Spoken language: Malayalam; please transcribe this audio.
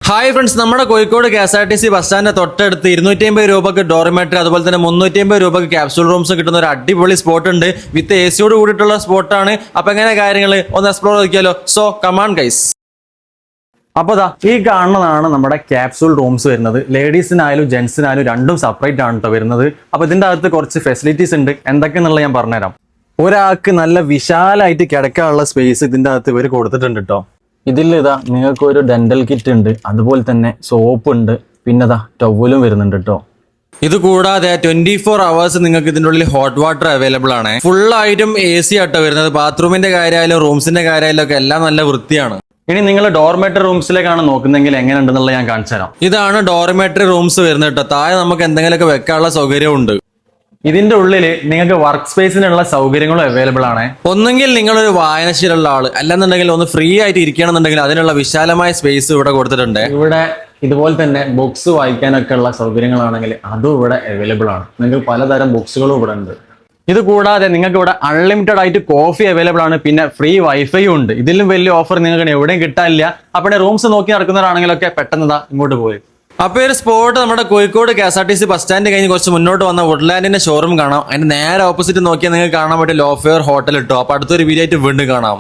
ഹായ് ഫ്രണ്ട്സ്, നമ്മുടെ കോഴിക്കോട് KSRTC ബസ് സ്റ്റാൻഡിന്റെ തൊട്ടടുത്ത് 250 രൂപക്ക് ഡോർമെട്രി അതുപോലെ തന്നെ 350 രൂപക്ക് ക്യാപ്സൂൾ റൂംസ് കിട്ടുന്ന ഒരു അടിപൊളി സ്പോട്ട് ഉണ്ട്. വിത്ത് AC യോട് കൂടിയിട്ടുള്ള സ്പോട്ടാണ്. അപ്പൊ എങ്ങനെ കാര്യങ്ങൾ ഒന്ന് എക്സ്പ്ലോർ ചെയ്യിക്കാലോ. So come on guys. അപ്പൊ ഈ കാണുന്നതാണ് നമ്മുടെ ക്യാപ്സൂൾ റൂംസ് വരുന്നത്. ലേഡീസിനായാലും ജെന്റ്സിനായാലും രണ്ടും സെപ്പറേറ്റ് ആണ് കേട്ടോ വരുന്നത്. അപ്പൊ ഇതിന്റെ അകത്ത് കുറച്ച് ഫെസിലിറ്റീസ് ഉണ്ട്. എന്തൊക്കെയെന്നുള്ളത് ഞാൻ പറഞ്ഞുതരാം. ഒരാൾക്ക് നല്ല വിശാലമായിട്ട് കിടക്കാനുള്ള സ്പേസ് ഇതിന്റെ അകത്ത് ഇവർ കൊടുത്തിട്ടുണ്ട് കേട്ടോ. ഇതിൽ നിങ്ങൾക്ക് ഒരു ഡെന്റൽ കിറ്റ് ഉണ്ട്, അതുപോലെ തന്നെ സോപ്പ് ഉണ്ട്, പിന്നെ ടവലും വരുന്നുണ്ട് കേട്ടോ. ഇത് കൂടാതെ 24 hours നിങ്ങൾക്ക് ഇതിൻ്റെ ഉള്ളിൽ ഹോട്ട് വാട്ടർ അവൈലബിൾ ആണ്. ഫുൾ ആയിട്ടും AC ആട്ടോ വരുന്നത്. ബാത്റൂമിന്റെ കാര്യമായാലും റൂംസിന്റെ കാര്യമായാലും ഒക്കെ എല്ലാം നല്ല വൃത്തിയാണ്. ഇനി നിങ്ങൾ ഡോർമെട്രി റൂംസിലേക്കാണ് നോക്കുന്നെങ്കിൽ എങ്ങനെ ഉണ്ടെന്നുള്ളത് ഞാൻ കാണിച്ചു തരാം. ഇതാണ് ഡോർമെട്രി റൂംസ് വരുന്നത് കേട്ടോ. താഴെ നമുക്ക് എന്തെങ്കിലുമൊക്കെ വെക്കാനുള്ള സൗകര്യമുണ്ട്. ഇതിന്റെ ഉള്ളിൽ നിങ്ങൾക്ക് വർക്ക് സ്പേസിനുള്ള സൗകര്യങ്ങളും അവൈലബിൾ ആണ്. ഒന്നെങ്കിൽ നിങ്ങളൊരു വായനശീലമുള്ള ആള്, അല്ലെന്നുണ്ടെങ്കിൽ ഒന്ന് ഫ്രീ ആയിട്ട് ഇരിക്കണമെന്നുണ്ടെങ്കിൽ അതിനുള്ള വിശാലമായ സ്പേസ് ഇവിടെ കൊടുത്തിട്ടുണ്ട്. ഇവിടെ ഇതുപോലെ തന്നെ ബുക്സ് വായിക്കാനൊക്കെ ഉള്ള സൗകര്യങ്ങളാണെങ്കിൽ അതും ഇവിടെ അവൈലബിൾ ആണ്. നിങ്ങൾക്ക് പലതരം ബുക്സുകളും ഇവിടെ ഉണ്ട്. ഇത് കൂടാതെ നിങ്ങൾക്ക് ഇവിടെ അൺലിമിറ്റഡ് ആയിട്ട് കോഫി അവൈലബിൾ ആണ്, പിന്നെ ഫ്രീ വൈഫൈയും ഉണ്ട്. ഇതിലും വലിയ ഓഫർ നിങ്ങൾക്ക് എവിടെയും കിട്ടാനില്ല. അപ്പോൾ റൂംസ് നോക്കി നടക്കുന്നവരാണെങ്കിലൊക്കെ പെട്ടെന്ന് ഇങ്ങോട്ട് പോയി. അപ്പോൾ ഒരു സ്പോട്ട് നമ്മുടെ കോഴിക്കോട് KSRTC ബസ് സ്റ്റാൻഡ് കഴിഞ്ഞ് കുറച്ച് മുന്നോട്ട് വന്ന വുഡ്ലാൻഡിന്റെ ഷോറൂം കാണാം. അതിന്റെ നേരെ ഓപ്പോസിറ്റ് നോക്കിയാൽ നിങ്ങൾക്ക് കാണാൻ പറ്റിയ ലോഫെയർ ഹോട്ടൽ ഇട്ടോ. അപ്പോൾ അടുത്തൊരു വീഡിയോ ആയിട്ട് വീണ്ടും കാണാം.